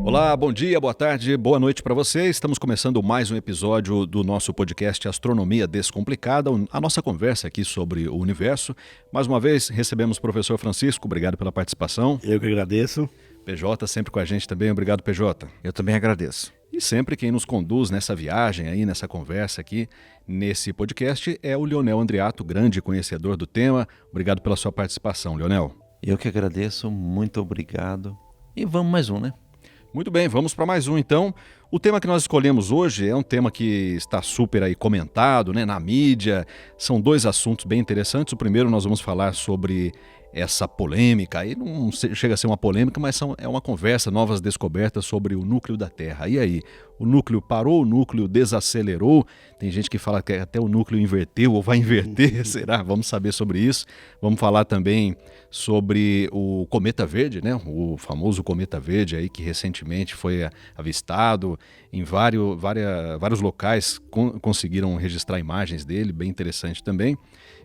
Olá, bom dia, boa tarde, boa noite para você. Estamos começando mais um episódio do nosso podcast Astronomia Descomplicada, a nossa conversa aqui sobre o universo. Mais uma vez, recebemos o professor Francisco, obrigado pela participação. Eu que agradeço. PJ sempre com a gente também, obrigado PJ. Eu também agradeço. E sempre quem nos conduz nessa viagem aí, nessa conversa aqui, nesse podcast, é o Leonel Andriato, grande conhecedor do tema. Obrigado pela sua participação, Leonel. Eu que agradeço, muito obrigado. E vamos mais um, né? Muito bem, vamos para mais um então. O tema que nós escolhemos hoje é um tema que está super aí comentado, né, na mídia. São dois assuntos bem interessantes. O primeiro nós vamos falar sobre essa polêmica, aí não chega a ser uma polêmica, mas é uma conversa, novas descobertas sobre o núcleo da Terra. E aí, o núcleo parou, o núcleo desacelerou? Tem gente que fala que até o núcleo inverteu ou vai inverter, será? Vamos saber sobre isso. Vamos falar também sobre o cometa verde, né? O famoso cometa verde aí que recentemente foi avistado em vários locais, conseguiram registrar imagens dele, bem interessante também.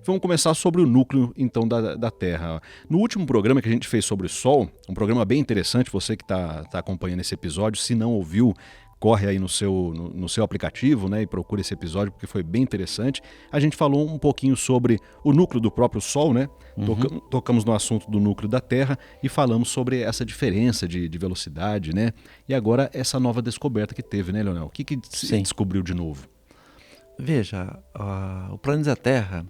Vamos começar sobre o núcleo, então, da Terra. No último programa que a gente fez sobre o Sol, um programa bem interessante, você que está acompanhando esse episódio, se não ouviu, corre aí no seu aplicativo, né, e procura esse episódio, porque foi bem interessante. A gente falou um pouquinho sobre o núcleo do próprio Sol, né? Tocamos no assunto do núcleo da Terra e falamos sobre essa diferença de velocidade, né? E agora essa nova descoberta que teve, né, Leonel? O que se descobriu de novo? Veja, o planeta Terra,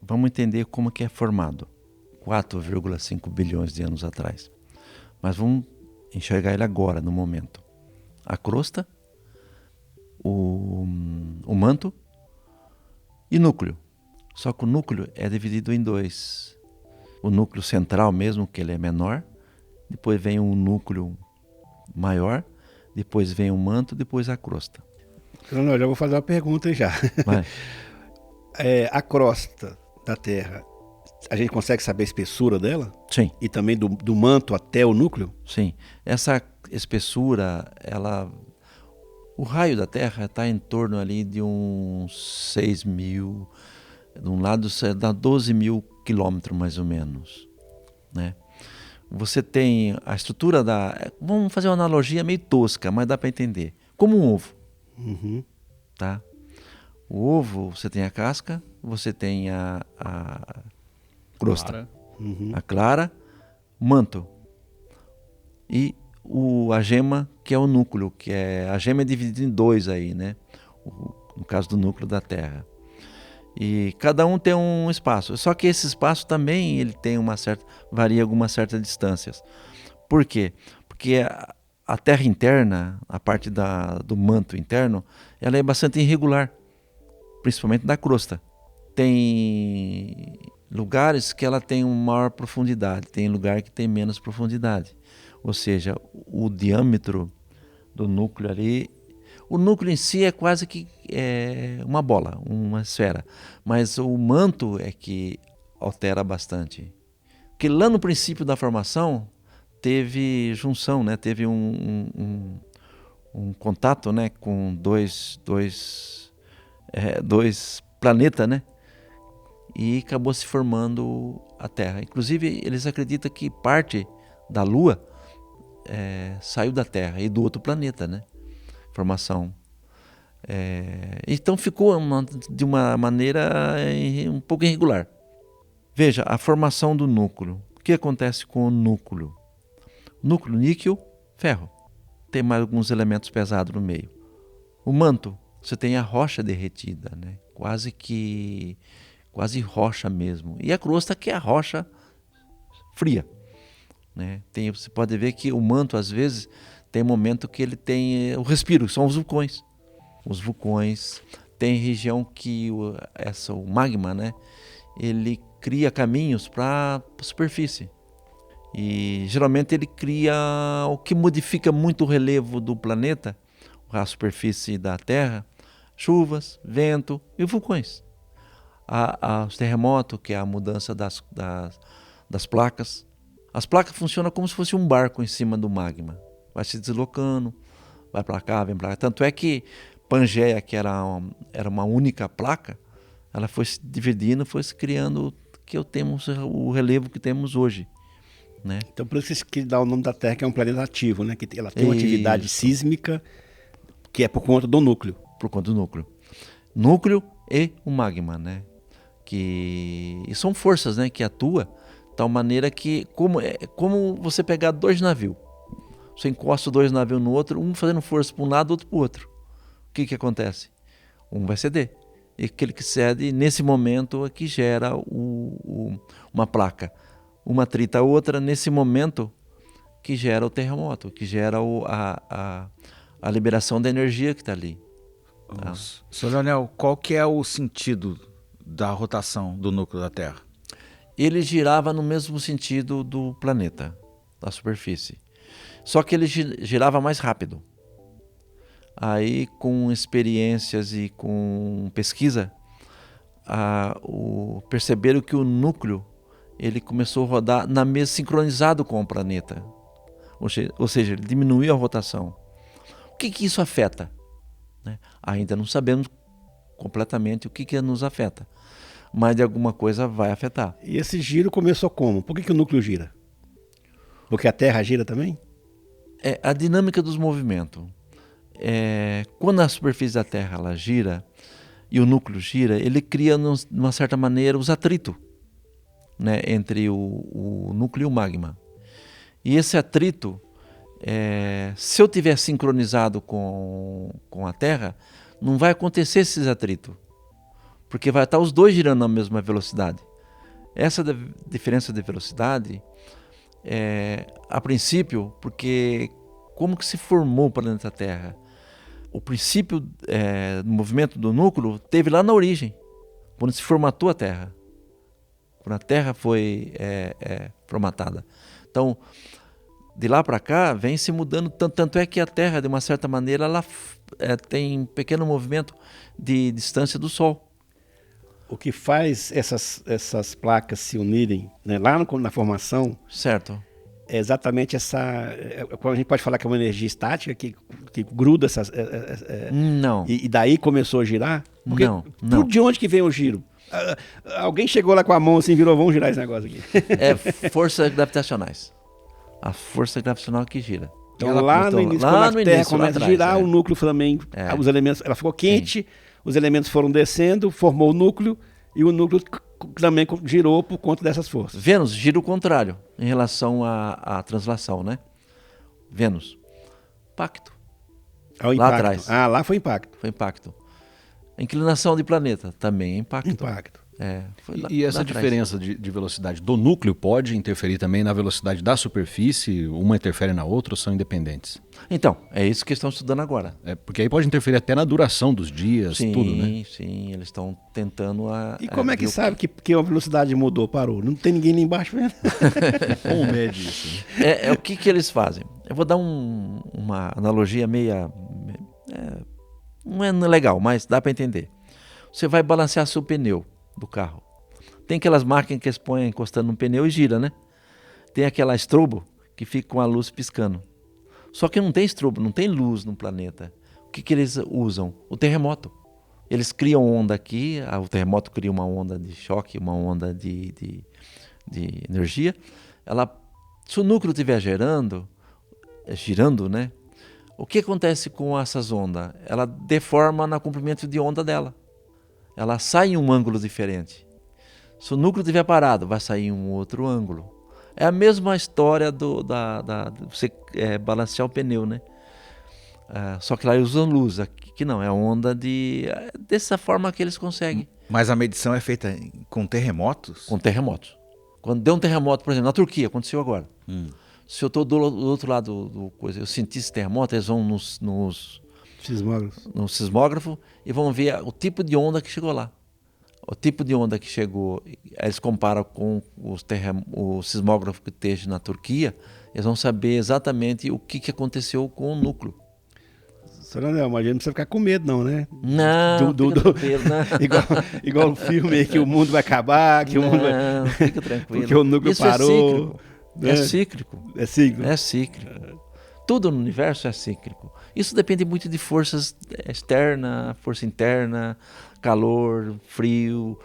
vamos entender como que é formado. 4,5 bilhões de anos atrás. Mas vamos enxergar ele agora, no momento. A crosta, o manto e núcleo. Só que o núcleo é dividido em dois. O núcleo central mesmo, que ele é menor. Depois vem um núcleo maior. Depois vem o manto, depois a crosta. Eu já vou fazer uma pergunta já. A crosta da Terra, a gente consegue saber a espessura dela? Sim. E também do manto até o núcleo? Sim. Essa espessura, o raio da Terra está em torno ali de uns 6 mil, de um lado dá 12 mil quilômetros mais ou menos, né? Você tem a estrutura vamos fazer uma analogia meio tosca, mas dá para entender, como um ovo, tá? O ovo, você tem a casca, você tem a crosta, a clara, manto e a gema, que é o núcleo, a gema é dividida em dois aí, né? No caso do núcleo da Terra. E cada um tem um espaço. Só que esse espaço também ele tem varia algumas certas distâncias. Por quê? Porque a Terra interna, a parte do manto interno, ela é bastante irregular, principalmente da crosta. Tem lugares que ela tem uma maior profundidade, tem lugar que tem menos profundidade. Ou seja, o diâmetro do núcleo ali, o núcleo em si é quase que uma bola, uma esfera, mas o manto é que altera bastante. Porque lá no princípio da formação teve junção, né? Teve um contato, né? Com dois planetas, né? E acabou se formando a Terra. Inclusive, eles acreditam que parte da Lua saiu da Terra e do outro planeta, né? Formação. Então ficou de uma maneira um pouco irregular. Veja, a formação do núcleo. O que acontece com o núcleo? Núcleo, níquel, ferro. Tem mais alguns elementos pesados no meio. O manto, você tem a rocha derretida, né? Quase rocha mesmo. E a crosta, que é a rocha fria, né? Você pode ver que o manto, às vezes, tem momento que ele tem o respiro, são os vulcões. Os vulcões, tem região que o magma, né? Ele cria caminhos para a superfície. E geralmente ele cria o que modifica muito o relevo do planeta, a superfície da Terra, chuvas, vento e vulcões. Os terremotos, que é a mudança das placas. As placas funcionam como se fosse um barco em cima do magma. Vai se deslocando, vai para cá, vem para cá. Tanto é que Pangeia, que era uma única placa, ela foi se dividindo, foi se criando o relevo que temos hoje. né? Então por isso que dá o nome da Terra, que é um planeta ativo, né? Que ela tem uma atividade Isso. sísmica que é por conta do núcleo. Por conta do núcleo. Núcleo e o magma, né? E são forças, né, que atuam de tal maneira que, como você pegar dois navios. Você encosta dois navios no outro, um fazendo força para um lado, outro para o outro. O que acontece? Um vai ceder. E aquele que cede, nesse momento, é que gera uma placa. Uma atrita a outra, nesse momento, que gera o terremoto, que gera a liberação da energia que está ali. Tá? Sr. Leonel, qual que é o sentido da rotação do núcleo da Terra? Ele girava no mesmo sentido do planeta, da superfície. Só que ele girava mais rápido. Aí, com experiências e com pesquisa, perceberam que o núcleo ele começou a rodar sincronizado com o planeta. Ou seja, ele diminuiu a rotação. O que isso afeta? Né? Ainda não sabemos completamente o que nos afeta, mas de alguma coisa vai afetar. E esse giro começou como? Por que o núcleo gira? Porque a Terra gira também? É a dinâmica dos movimentos. Quando a superfície da Terra ela gira e o núcleo gira, ele cria, de uma certa maneira, os atritos, né, entre o núcleo e o magma. E esse atrito, se eu tiver sincronizado com a Terra, não vai acontecer esses atritos, porque vai estar os dois girando na mesma velocidade. Essa diferença de velocidade, a princípio, porque como que se formou o planeta Terra? O princípio do movimento do núcleo teve lá na origem, quando se formatou a Terra, quando a Terra foi formatada. Então, de lá para cá, vem se mudando, tanto é que a Terra, de uma certa maneira, ela tem um pequeno movimento de distância do Sol. O que faz essas placas se unirem, né, lá na formação, Certo. é exatamente quando a gente pode falar que é uma energia estática, que gruda Não. e daí começou a girar? Porque Não. de onde que vem o giro? Alguém chegou lá com a mão assim e virou, vamos girar esse negócio aqui. É forças gravitacionais. A força gravitacional que gira. Então lá no início, quando a Terra começa a girar, o núcleo também, os elementos, ela ficou quente, os elementos foram descendo, formou o núcleo, e o núcleo também girou por conta dessas forças. Vênus gira o contrário em relação à translação, né? Vênus. Impacto. Lá atrás. Lá foi impacto. Foi impacto. A inclinação de planeta também é impacto. Impacto. E essa diferença de velocidade do núcleo pode interferir também na velocidade da superfície? Uma interfere na outra ou são independentes? Então, é isso que estão estudando agora. Porque aí pode interferir até na duração dos dias, tudo, né? Sim, eles estão tentando... E como é que sabe que a velocidade mudou, parou? Não tem ninguém lá embaixo vendo. Como mede isso? O que eles fazem? Eu vou dar uma analogia não é legal, mas dá para entender. Você vai balancear seu pneu do carro. Tem aquelas máquinas que eles põem encostando no pneu e gira, né? Tem aquela estrobo que fica com a luz piscando. Só que não tem estrobo, não tem luz no planeta. O que eles usam? O terremoto. Eles criam onda aqui, o terremoto cria uma onda de choque, uma onda de energia. Se o núcleo estiver girando, né? O que acontece com essas ondas? Ela deforma no comprimento de onda dela. Ela sai em um ângulo diferente. Se o núcleo estiver parado, vai sair em um outro ângulo. É a mesma história de você balancear o pneu, né? Só que lá eles usam luz, aqui não, é onda dessa forma que eles conseguem. Mas a medição é feita com terremotos? Com terremotos. Quando deu um terremoto, por exemplo, na Turquia, aconteceu agora. Se eu estou do outro lado do coisa, eu senti esse terremoto, eles vão no sismógrafo e vão ver o tipo de onda que chegou lá. O tipo de onda que chegou, eles comparam com o sismógrafo que esteja na Turquia, eles vão saber exatamente o que aconteceu com o núcleo. Sr. Leonel, mas a gente não precisa ficar com medo não, né? Não, fica tranquilo, não. igual o filme que o mundo vai acabar, que o mundo vai... Fica tranquilo. Porque o núcleo parou. É cíclico. É cíclico. É cíclico. Tudo no universo é cíclico. Isso depende muito de forças externas, força interna, calor, frio,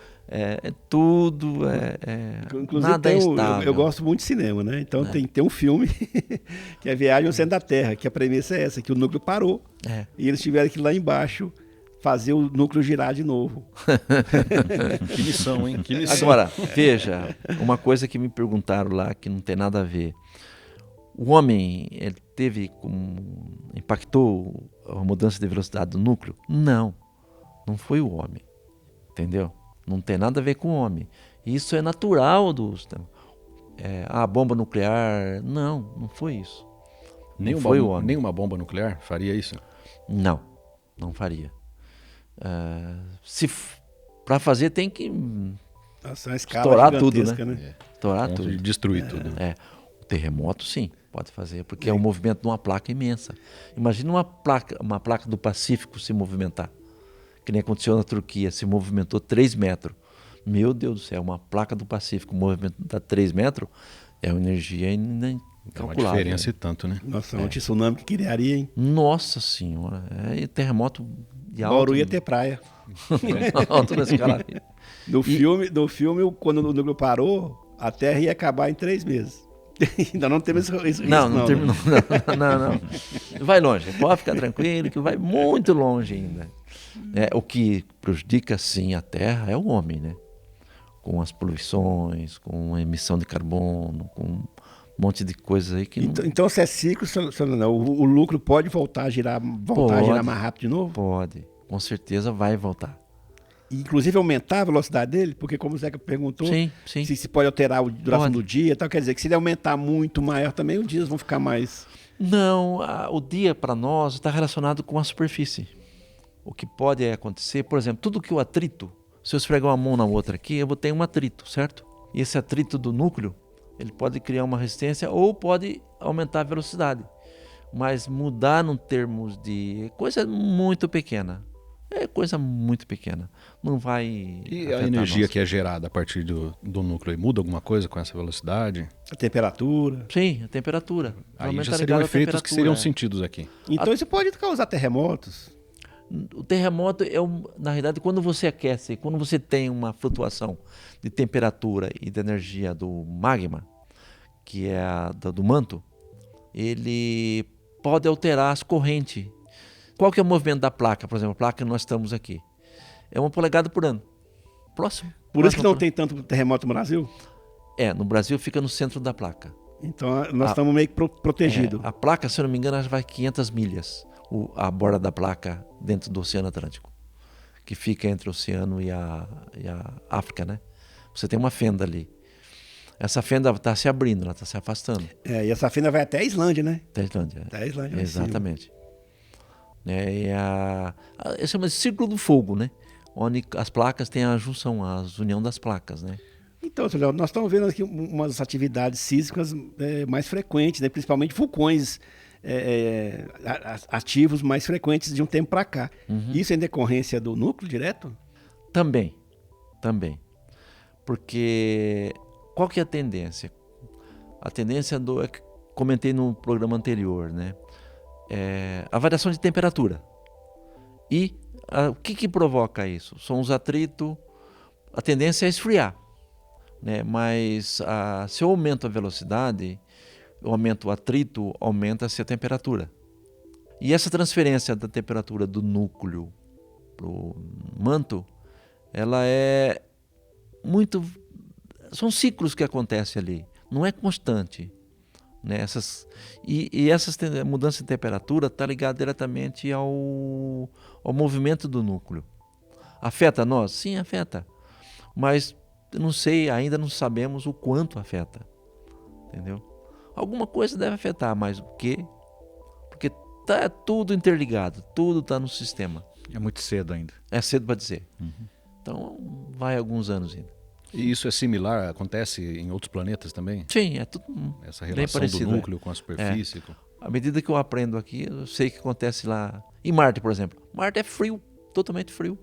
Tudo, Inclusive, nada é estável. Eu gosto muito de cinema, né? Então tem um filme que é Viagem ao Centro da Terra, que a premissa é essa, que o núcleo parou e eles tiveram que ir lá embaixo fazer o núcleo girar de novo. Que missão, hein? Que missão. Agora, veja, uma coisa que me perguntaram lá que não tem nada a ver. O homem, ele impactou a mudança de velocidade do núcleo? Não foi o homem, entendeu? Não tem nada a ver com o homem. Isso é natural a bomba nuclear, não foi isso. Foi o homem. Nenhuma bomba nuclear faria isso? Não faria. Para fazer tem que estourar tudo, né? Estourar tudo. Destruir tudo. O terremoto, sim, pode fazer, porque é o movimento de uma placa imensa. Imagina uma placa do Pacífico se movimentar, que nem aconteceu na Turquia, se movimentou 3 metros. Meu Deus do céu, uma placa do Pacífico movimentar 3 metros é uma energia incalculável. É uma diferença e tanto, né? Nossa, um tsunami que criaria, hein? Nossa Senhora, terremoto de alto. Bauru ia ter praia. Alto nessa escala. No filme, quando o núcleo parou, a Terra ia acabar em 3 meses. Ainda não temos isso. Não terminou. Não. Vai longe, pode ficar tranquilo, que vai muito longe ainda. O que prejudica, sim, a Terra é o homem, né? Com as poluições, com a emissão de carbono, com um monte de coisas aí que Então, se é ciclo, o núcleo pode voltar a girar mais rápido de novo? Pode, com certeza vai voltar. Inclusive aumentar a velocidade dele, porque como o Zeca perguntou, sim. Se pode alterar a duração do dia, tal, quer dizer que se ele aumentar muito maior também, os dias vão ficar mais... Não, o dia para nós está relacionado com a superfície. O que pode acontecer, por exemplo, tudo que o atrito, se eu esfregar uma mão na outra aqui, eu vou ter um atrito, certo? E esse atrito do núcleo, ele pode criar uma resistência ou pode aumentar a velocidade. Mas mudar em termos de coisa muito pequena. É coisa muito pequena. Não vai. E a energia que é gerada a partir do núcleo muda alguma coisa com essa velocidade? A temperatura? Sim, a temperatura. Aí já seriam efeitos que seriam sentidos aqui. Então isso pode causar terremotos? O terremoto na realidade, quando você aquece, quando você tem uma flutuação de temperatura e de energia do magma, que é do manto, ele pode alterar as correntes. Qual que é o movimento da placa? Por exemplo, a placa que nós estamos aqui. É 1 polegada por ano. Próximo. Por isso que não tem tanto terremoto no Brasil? No Brasil fica no centro da placa. Então nós estamos meio que protegidos. A placa, se eu não me engano, vai 500 milhas. A borda da placa dentro do Oceano Atlântico. Que fica entre o oceano e a África, né? Você tem uma fenda ali. Essa fenda está se abrindo, ela está se afastando. E essa fenda vai até a Islândia, né? Até a Islândia. Até a Islândia. Exatamente. Esse chama de círculo do fogo, né? Onde as placas têm a junção, a união das placas, né? Então, Léo, nós estamos vendo aqui umas atividades sísmicas mais frequentes, né? Principalmente vulcões ativos mais frequentes de um tempo para cá. Uhum. Isso é em decorrência do núcleo direto? Também. Porque qual que é a tendência? A tendência comentei no programa anterior, né? A variação de temperatura. E o que provoca isso? São os atritos, a tendência é esfriar, né? Mas se eu aumento a velocidade, eu aumento o atrito, aumenta-se a temperatura. E essa transferência da temperatura do núcleo para o manto, ela é muito... São ciclos que acontecem ali, não é constante. Né? Essas mudanças de temperatura está ligada diretamente ao movimento do núcleo. Afeta nós? Sim, afeta. Mas não sei, ainda não sabemos o quanto afeta. Entendeu? Alguma coisa deve afetar, mas o quê? Porque tá tudo interligado, tudo está no sistema. É muito cedo ainda. É cedo para dizer. Uhum. Então vai alguns anos ainda. E isso é similar, acontece em outros planetas também? Sim, é tudo essa relação bem parecido, do núcleo com a superfície. À medida que eu aprendo aqui, eu sei que acontece lá. Em Marte, por exemplo. Marte é frio, totalmente frio.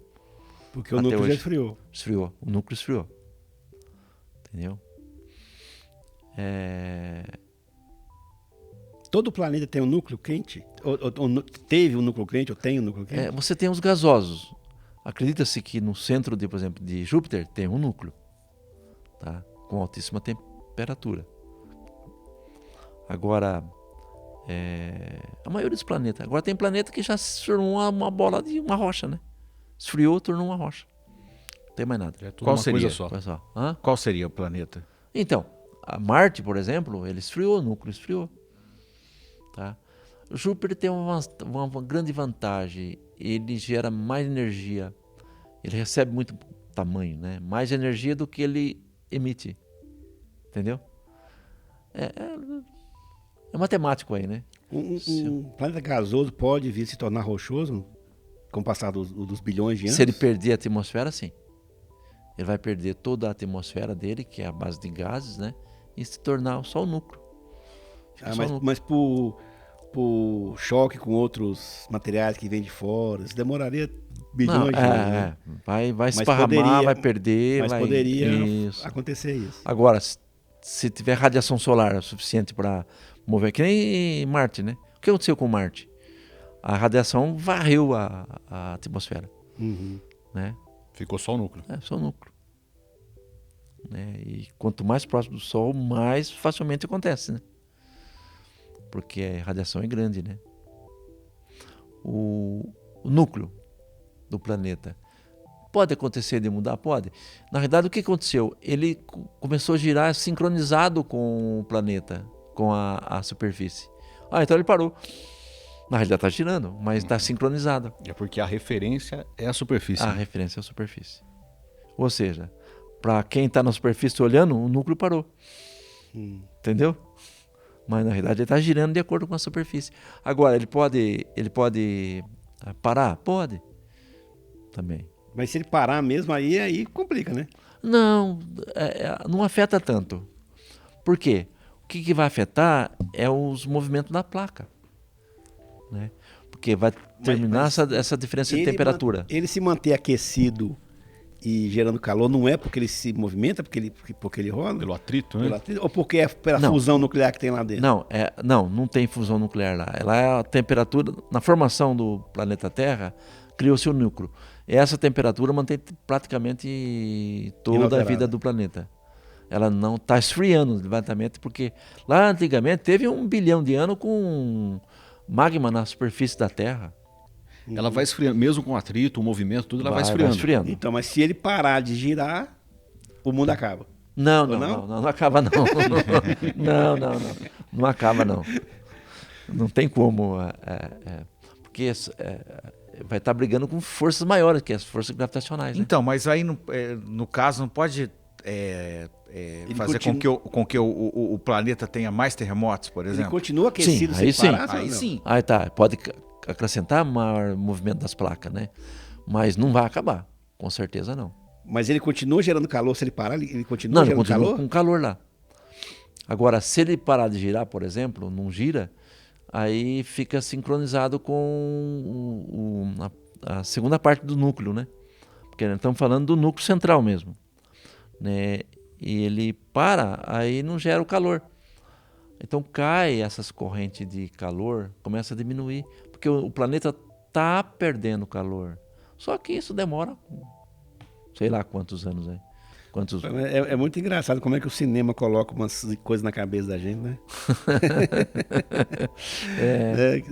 Porque o núcleo já esfriou. Esfriou, o núcleo esfriou. Entendeu? Todo planeta tem um núcleo quente? Ou teve um núcleo quente, ou tem um núcleo quente? Você tem os gasosos. Acredita-se que no centro, por exemplo, de Júpiter tem um núcleo, tá? Com altíssima temperatura. Agora, a maioria dos planetas. Agora tem planeta que já se tornou uma bola de uma rocha, né? Esfriou, tornou uma rocha. Não tem mais nada. Qual seria? Só. Qual seria o planeta? Então, a Marte, por exemplo, ele esfriou, o núcleo esfriou. Tá? O Júpiter tem uma grande vantagem. Ele gera mais energia. Ele recebe muito tamanho, né? Mais energia do que ele emite. Entendeu? É matemático aí, né? Um planeta gasoso pode vir se tornar rochoso com o passar dos bilhões de anos? Se ele perder a atmosfera, sim. Ele vai perder toda a atmosfera dele, que é a base de gases, né? E se tornar só o núcleo. Mas por choque com outros materiais que vêm de fora, isso demoraria bilhões de anos. Né? Vai esparramar, vai perder. Mas poderia acontecer isso. Agora, se tiver radiação solar suficiente para mover, que nem Marte, né? O que aconteceu com Marte? A radiação varreu a atmosfera. Né? Ficou só o núcleo. Só o núcleo. Né? E quanto mais próximo do Sol, mais facilmente acontece, né? Porque a radiação é grande, né? O núcleo do planeta pode acontecer de mudar? Pode. Na realidade, o que aconteceu? Ele começou a girar sincronizado com o planeta, com a superfície. Então ele parou. Na realidade está girando, mas está sincronizado. É porque a referência é a superfície. A referência é a superfície. Ou seja, para quem está na superfície olhando, o núcleo parou. Entendeu? Mas na realidade ele está girando de acordo com a superfície. Agora, ele pode parar? Pode. Também. Mas se ele parar mesmo, aí complica, né? Não, não afeta tanto. Por quê? O que vai afetar é os movimentos da placa. Né? Porque vai terminar essa diferença de temperatura. Ele se manter aquecido e gerando calor não é porque ele se movimenta, porque ele rola? Pelo atrito, né? Ou porque é pela fusão nuclear que tem lá dentro? Não tem fusão nuclear lá. Ela é a temperatura, na formação do planeta Terra, criou-se o núcleo. Essa temperatura mantém praticamente toda a vida do planeta. Ela não está esfriando lentamente, porque lá antigamente teve 1 bilhão de anos com magma na superfície da Terra. Ela vai esfriando, mesmo com atrito, o movimento, tudo, ela vai esfriando. Então, mas se ele parar de girar, o mundo acaba. Não acaba não. Não acaba não. Não tem como. Porque vai estar brigando com forças maiores, que as forças gravitacionais. Né? Então, mas aí no caso não pode fazer com que o planeta tenha mais terremotos, por exemplo? Ele continua aquecido sem parar? Aí sim. Aí tá, pode acrescentar maior movimento das placas, né? Mas não vai acabar, com certeza não. Mas ele continua gerando calor se ele parar? Ele continua gerando calor? Não, ele continua com calor lá. Agora, se ele parar de girar, por exemplo, não gira, aí fica sincronizado com a segunda parte do núcleo, né? Porque nós estamos falando do núcleo central mesmo. Né? E ele para, aí não gera o calor. Então cai essas correntes de calor, começa a diminuir, porque o planeta está perdendo calor. Só que isso demora, sei lá quantos anos, né? É muito engraçado como é que o cinema coloca umas coisas na cabeça da gente, né?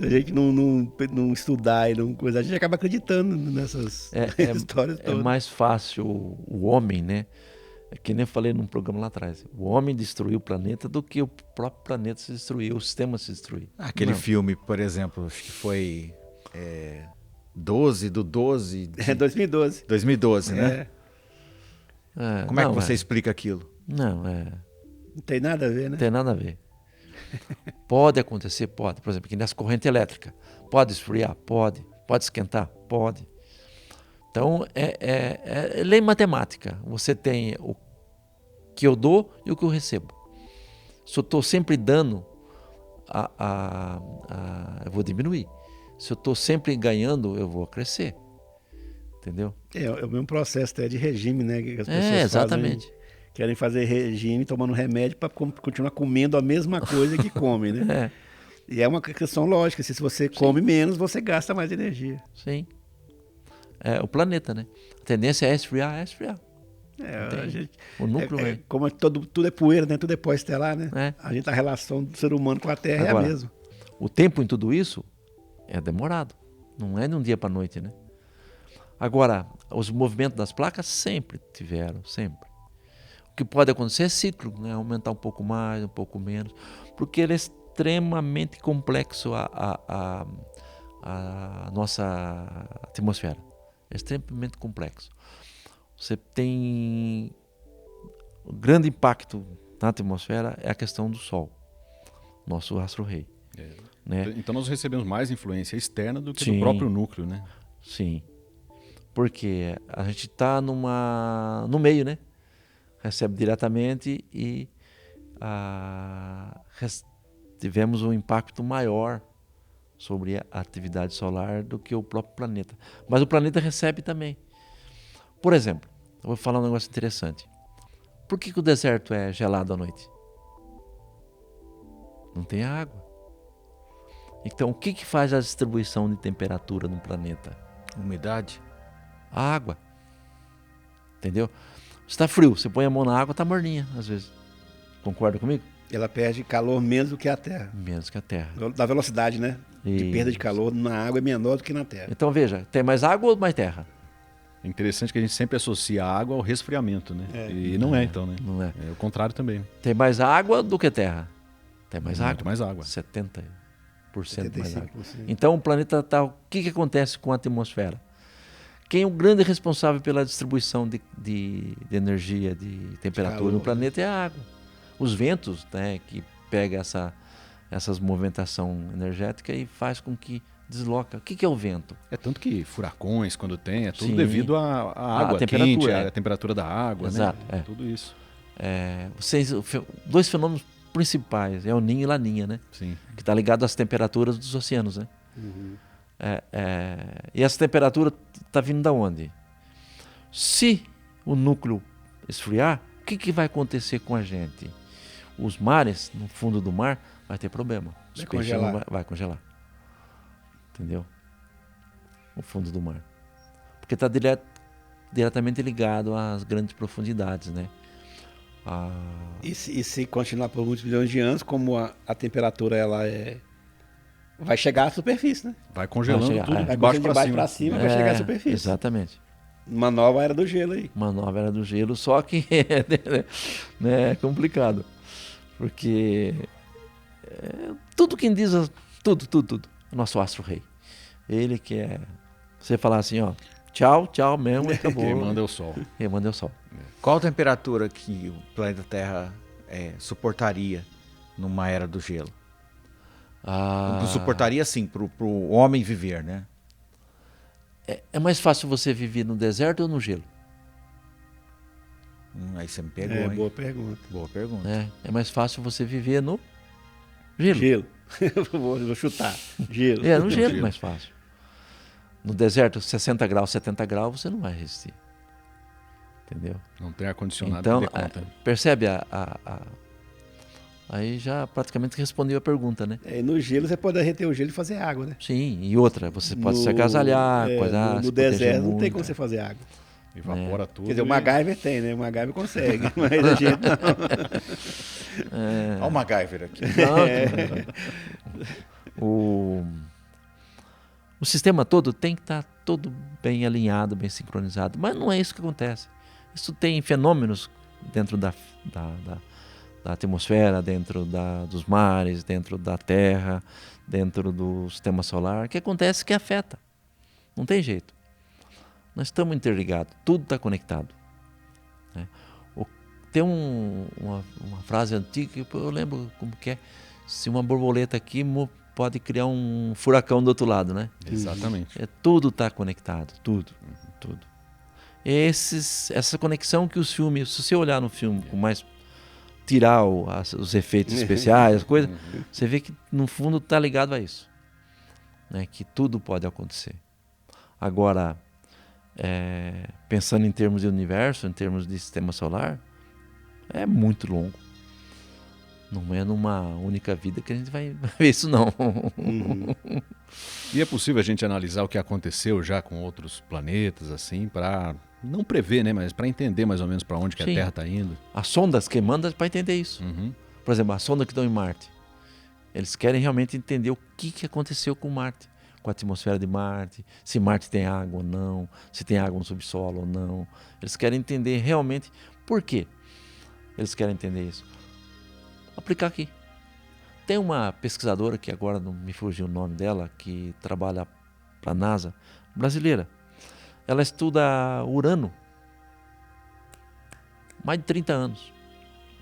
A gente não estudar e não coisa, a gente acaba acreditando nessas histórias todas. É mais fácil o homem, né? Que nem eu falei num programa lá atrás. O homem destruiu o planeta do que o próprio planeta se destruiu, o sistema se destruir. Aquele filme, por exemplo, acho que foi 12 do 12... 2012. 2012, né? Como é que você explica aquilo? Não tem nada a ver, né? Não tem nada a ver. Pode acontecer, pode. Por exemplo, que nessa corrente elétrica. Pode esfriar? Pode. Pode esquentar? Pode. Então, é lei matemática. Você tem o que eu dou e o que eu recebo. Se eu estou sempre dando, eu vou diminuir. Se eu estou sempre ganhando, eu vou crescer. Entendeu? É o mesmo processo de regime, né? Que as pessoas exatamente. Querem fazer regime tomando remédio para continuar comendo a mesma coisa que come, né? E é uma questão lógica. Se você come menos, você gasta mais energia. Sim. o planeta, né? A tendência é esfriar, o núcleo como tudo é poeira, né? Tudo é pó estelar, né? A relação do ser humano com a Terra agora, é a mesma. O tempo em tudo isso é demorado. Não é de um dia para a noite, né? Agora, os movimentos das placas sempre tiveram, sempre. O que pode acontecer é ciclo, né? Aumentar um pouco mais, um pouco menos, porque ele é extremamente complexo a nossa atmosfera. É extremamente complexo. Você tem um grande impacto na atmosfera é a questão do Sol, nosso astro-rei. Né? Então nós recebemos mais influência externa do que do próprio núcleo, né? Sim, porque a gente está no meio, né? Recebe diretamente e tivemos um impacto maior sobre a atividade solar do que o próprio planeta. Mas o planeta recebe também. Por exemplo, eu vou falar um negócio interessante. Por que o deserto é gelado à noite? Não tem água. Então, o que faz a distribuição de temperatura no planeta? Umidade? A água. Entendeu? Se está frio, você põe a mão na água, está morninha, às vezes. Concorda comigo? Ela perde calor menos do que a Terra. Menos que a Terra. Da velocidade, né? De perda de calor na água é menor do que na Terra. Então, veja, tem mais água ou mais terra? É interessante que a gente sempre associa a água ao resfriamento, né? E não é, então, né? Não é. É o contrário também. Tem mais água do que terra? Tem mais água? Muito mais água. 70% mais água. 75%. Então, o planeta está... O que acontece com a atmosfera? Quem é o grande responsável pela distribuição de energia, de temperatura no planeta é a água. Os ventos, né, que pegam essas movimentação energética e faz com que desloca. O que é o vento? É tanto que furacões, quando tem, é tudo devido à água temperatura, quente, à temperatura da água, exato, né? Tudo isso. Dois fenômenos principais, é o Ninho e Laninha, né? Sim. Que está ligado às temperaturas dos oceanos, né? Uhum. E essa temperatura está vindo da onde? Se o núcleo esfriar, o que vai acontecer com a gente? Os mares, no fundo do mar, vai ter problema. Os peixes vai congelar. Entendeu? O fundo do mar. Porque está diretamente ligado às grandes profundidades, né? E se continuar por muitos milhões de anos, como a temperatura vai chegar à superfície, né? Vai congelando tudo de baixo para cima vai chegar à superfície. Exatamente. Uma nova era do gelo aí. Uma nova era do gelo, só que é complicado. Porque tudo quem diz, tudo. O nosso astro-rei. Ele que é... Você falar assim, ó, tchau mesmo, e acabou. Quem manda é o Sol. Quem manda é o Sol. Qual a temperatura que o planeta Terra suportaria numa era do gelo? Suportaria, sim, para o homem viver, né? É mais fácil você viver no deserto ou no gelo? Aí você me pegou, hein? Boa pergunta. Boa pergunta. É mais fácil você viver no gelo. Vou chutar. Gelo. No gelo é mais fácil. No deserto, 60 graus, 70 graus, você não vai resistir. Entendeu? Não tem ar-condicionado. Então, percebe aí já praticamente respondeu a pergunta, né? No gelo você pode derreter o gelo e fazer água, né? Sim, e outra, você pode se agasalhar, no deserto não tem como você fazer água. Evapora tudo. Quer dizer, o MacGyver tem, né? O MacGyver consegue, mas a gente não. Olha o MacGyver aqui. O sistema todo tem que estar todo bem alinhado, bem sincronizado, mas não é isso que acontece. Isso tem fenômenos dentro da atmosfera, dentro dos mares, dentro da Terra, dentro do sistema solar, que acontece que afeta. Não tem jeito. Nós estamos interligados, tudo está conectado. Né? Tem uma frase antiga que eu lembro como que é: se uma borboleta aqui pode criar um furacão do outro lado, né? Exatamente. Tudo está conectado, tudo. Essa conexão que os filmes, se você olhar no filme com mais tirar os efeitos especiais, as coisas, você vê que no fundo está ligado a isso, né? Que tudo pode acontecer. Agora, pensando em termos de universo, em termos de sistema solar, é muito longo. Não é numa única vida que a gente vai ver isso, não. E é possível a gente analisar o que aconteceu já com outros planetas, assim, para não prever, né, mas para entender mais ou menos para onde que a Terra está indo? As sondas que mandam para entender isso. Por exemplo, a sonda que estão em Marte. Eles querem realmente entender o que aconteceu com Marte, com a atmosfera de Marte, se Marte tem água ou não, se tem água no subsolo ou não. Eles querem entender realmente por quê eles querem entender isso. Aplicar aqui. Tem uma pesquisadora, que agora não me fugiu o nome dela, que trabalha para a NASA, brasileira. Ela estuda Urano. Mais de 30 anos.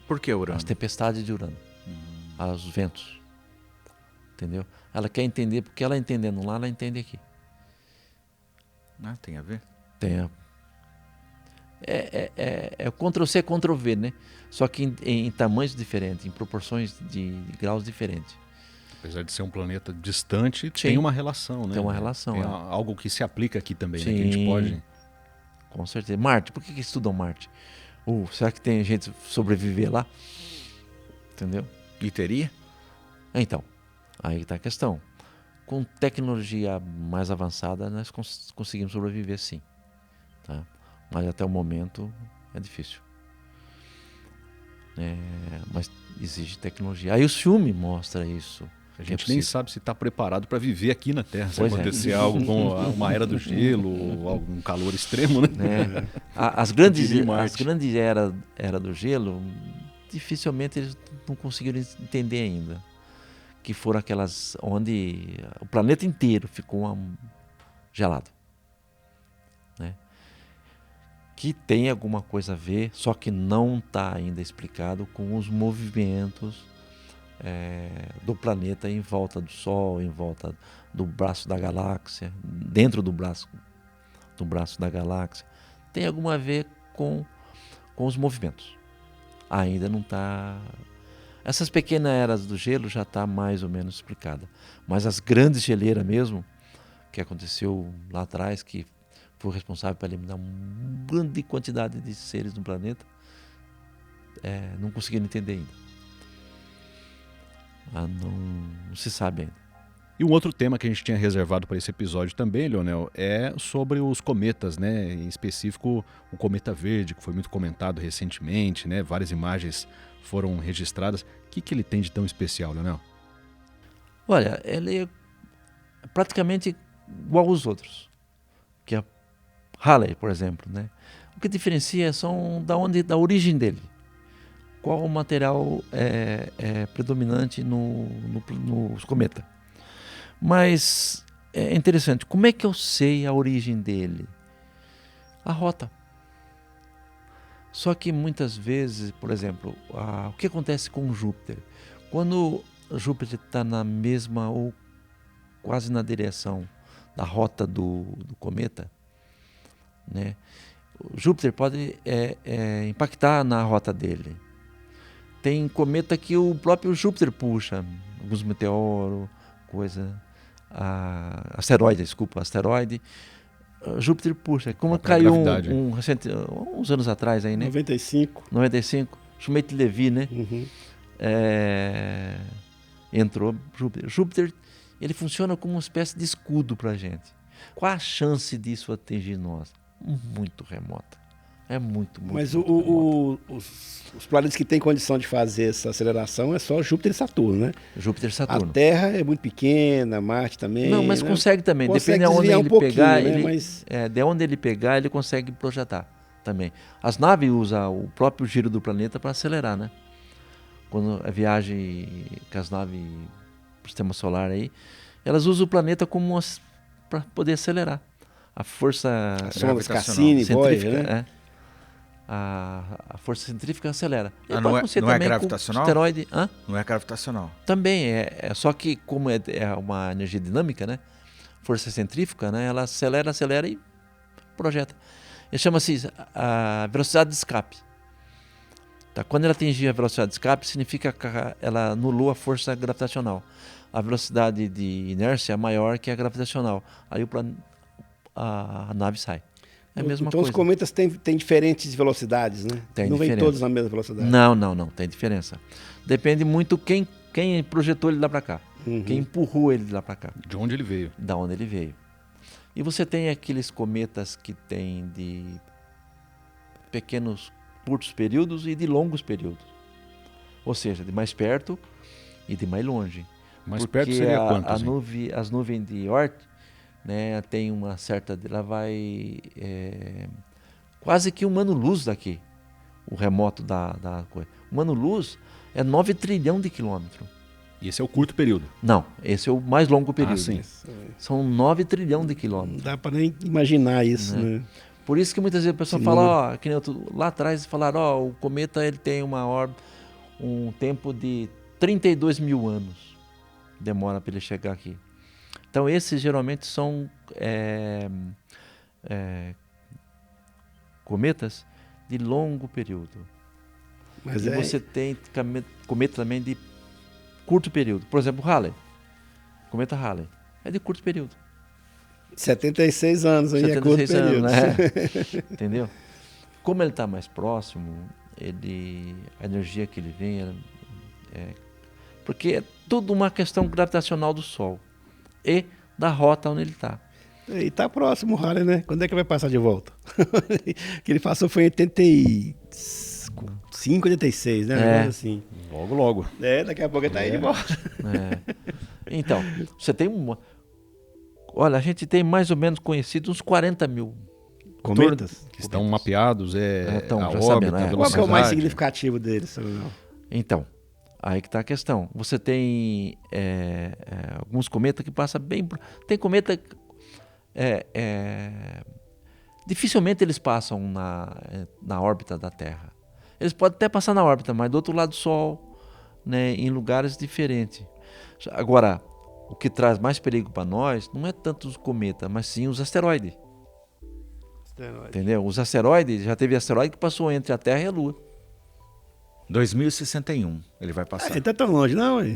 Por que Urano? As tempestades de Urano. Os ventos. Entendeu? Ela quer entender, porque ela entendendo lá, ela entende aqui. Ah, tem a ver? Tem. É Ctrl-C, Ctrl-V, né? Só que em tamanhos diferentes, em proporções de graus diferentes. Apesar de ser um planeta distante, tem uma relação, né? Tem uma relação. Tem algo que se aplica aqui também, Sim, né? Que a gente pode... Com certeza. Marte, por que estudam Marte? Será que tem gente sobreviver lá? Entendeu? E teria? Então, aí está a questão. Com tecnologia mais avançada, nós conseguimos sobreviver, sim. Tá? Mas até o momento é difícil. Mas exige tecnologia. Aí o filme mostra isso. A gente nem sabe se está preparado para viver aqui na Terra. Se acontecer é. algo com uma era do gelo, ou algum calor extremo, né? As grandes era do gelo, dificilmente eles não conseguiram entender ainda. Que foram aquelas onde o planeta inteiro ficou gelado. Né? Que tem alguma coisa a ver, só que não está ainda explicado com os movimentos do planeta em volta do Sol, em volta do braço da galáxia, dentro do braço da galáxia. Tem alguma a ver com os movimentos. Ainda não está... Essas pequenas eras do gelo já está mais ou menos explicada. Mas as grandes geleiras mesmo, que aconteceu lá atrás, que foi responsável por eliminar uma grande quantidade de seres no planeta, não conseguiram entender ainda. Não se sabe ainda. E um outro tema que a gente tinha reservado para esse episódio também, Leonel, é sobre os cometas, né? Em específico, o cometa verde, que foi muito comentado recentemente, né? Várias imagens foram registradas. O que ele tem de tão especial, Leonel? Olha, ele é praticamente igual aos outros. Que é Halley, por exemplo, né? O que diferencia são da origem dele. Qual o material é predominante nos cometas. Mas é interessante, como é que eu sei a origem dele? A rota. Só que muitas vezes, por exemplo, o que acontece com Júpiter? Quando Júpiter está na mesma ou quase na direção da rota do cometa, né? Júpiter pode impactar na rota dele. Tem cometa que o próprio Júpiter puxa, alguns meteoros, asteroide. Júpiter puxa. Como caiu uns anos atrás aí, né? 95. Schmidt-Levy, né? Uhum. Entrou Júpiter. Júpiter, ele funciona como uma espécie de escudo para a gente. Qual a chance disso atingir nós? Muito remota. É muito. Mas muito os planetas que têm condição de fazer essa aceleração é só Júpiter e Saturno, né? Júpiter e Saturno. A Terra é muito pequena, Marte também. Não, mas né? Consegue também. Consegue depende de onde ele pegar. Né? Mas... de onde ele pegar, ele consegue projetar também. As naves usam o próprio giro do planeta para acelerar, né? Quando a viagem com as naves para o sistema solar aí, elas usam o planeta como para poder acelerar. A força Cassini, centrífuga, né? A força centrífuga acelera. Não é gravitacional? Esteroide. Não é gravitacional. Também só que como é uma energia dinâmica, né? Força centrífuga, né? Ela acelera e projeta. Chama-se a velocidade de escape. Tá? Quando ela atingir a velocidade de escape, significa que ela anulou a força gravitacional. A velocidade de inércia é maior que a gravitacional. Aí a nave sai. É a mesma então coisa. Os cometas têm diferentes velocidades, né? Não vem todos na mesma velocidade. Não, tem diferença. Depende muito quem projetou ele lá para cá, quem empurrou ele lá para cá. De onde ele veio. Da onde ele veio. E você tem aqueles cometas que tem de pequenos, curtos períodos e de longos períodos. Ou seja, de mais perto e de mais longe. Mais perto seria quanto? As nuvens de Oort, né, tem uma certa... Ela vai quase que um ano-luz daqui, o remoto da coisa. Um ano-luz é 9 trilhão de quilômetros. E esse é o curto período? Não, esse é o mais longo período. Sim. São 9 trilhão de quilômetros. Não dá para nem imaginar isso, né? Por isso que muitas vezes a pessoa fala, que nem lá atrás falaram, o cometa ele tem um tempo de 32 mil anos. Demora para ele chegar aqui. Então esses geralmente são cometas de longo período. Mas e você tem cometa também de curto período. Por exemplo, Halley. Cometa Halley. É de curto período. 76 anos aí 76 é curto período. Anos, né? Entendeu? Como ele está mais próximo, a energia que ele vem... porque é tudo uma questão gravitacional do Sol. E da rota onde ele está. E está próximo o Halley, né? Quando é que vai passar de volta? Que ele passou foi em 85, 86, né? Assim. Logo. Daqui a pouco ele está aí de volta. Então, você tem olha, a gente tem mais ou menos conhecido uns 40 mil cometas que estão mapeados, então, a já órbita, sabendo, Qual que é o mais significativo deles? Então, aí que está a questão. Você tem alguns cometas que passam bem... Tem cometa... dificilmente eles passam na órbita da Terra. Eles podem até passar na órbita, mas do outro lado do Sol, né, em lugares diferentes. Agora, o que traz mais perigo para nós não é tanto os cometas, mas sim os asteroides. Entendeu? Os asteroides, já teve asteroide que passou entre a Terra e a Lua. 2061 ele vai passar. Ele tá tão longe, não? Não, é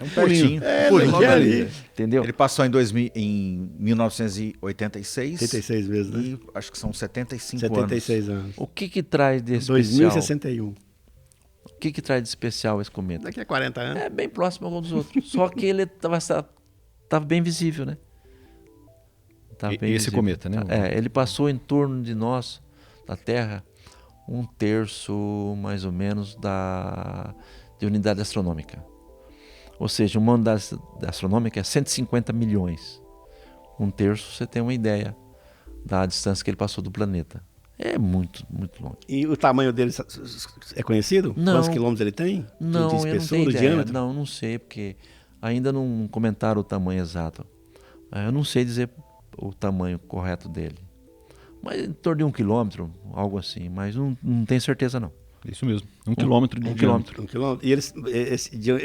um pertinho. Logo ali. Entendeu? Ele passou em 1986. 86 vezes, né? E acho que são 75 76 anos. O que traz de especial? 2061. O que traz de especial esse cometa? Daqui a 40 anos. É bem próximo algum dos outros. Só que ele estava bem visível, né? Esse visível. Cometa, né? Ele passou em torno de nós, da Terra, 1/3, mais ou menos, de unidade astronômica. Ou seja, uma unidade astronômica é 150 milhões. 1/3, você tem uma ideia da distância que ele passou do planeta. É muito, muito longe. E o tamanho dele é conhecido? Não. Quantos quilômetros ele tem? Não, de eu não espessura, tenho de ideia. diâmetro? Não sei, porque ainda não comentaram o tamanho exato. Eu não sei dizer o tamanho correto dele. Mas em torno de 1 quilômetro, algo assim. Mas não tenho certeza, não. Isso mesmo, 1 quilômetro de diâmetro. 1 quilômetro. E ele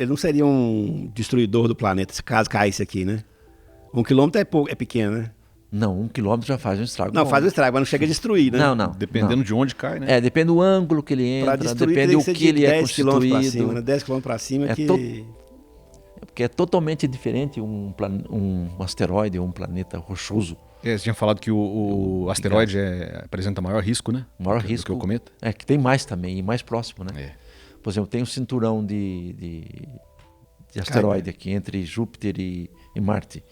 não seria um destruidor do planeta, se caso caísse aqui, né? 1 quilômetro é pequeno, né? Não, 1 quilômetro já faz um estrago. Não, faz um estrago, mas não chega a destruir, né? Não. Dependendo de onde cai, né? Depende do ângulo que ele entra, depende do que ele é constituído. 10 quilômetros para cima, né? 10 quilômetros para cima Porque é totalmente diferente um asteroide ou um planeta rochoso. Você tinha falado que o asteroide apresenta maior risco, né? Maior risco. Que o cometa. Que tem mais também, e mais próximo, né? É. Por exemplo, tem um cinturão de asteroide aqui entre Júpiter e Marte.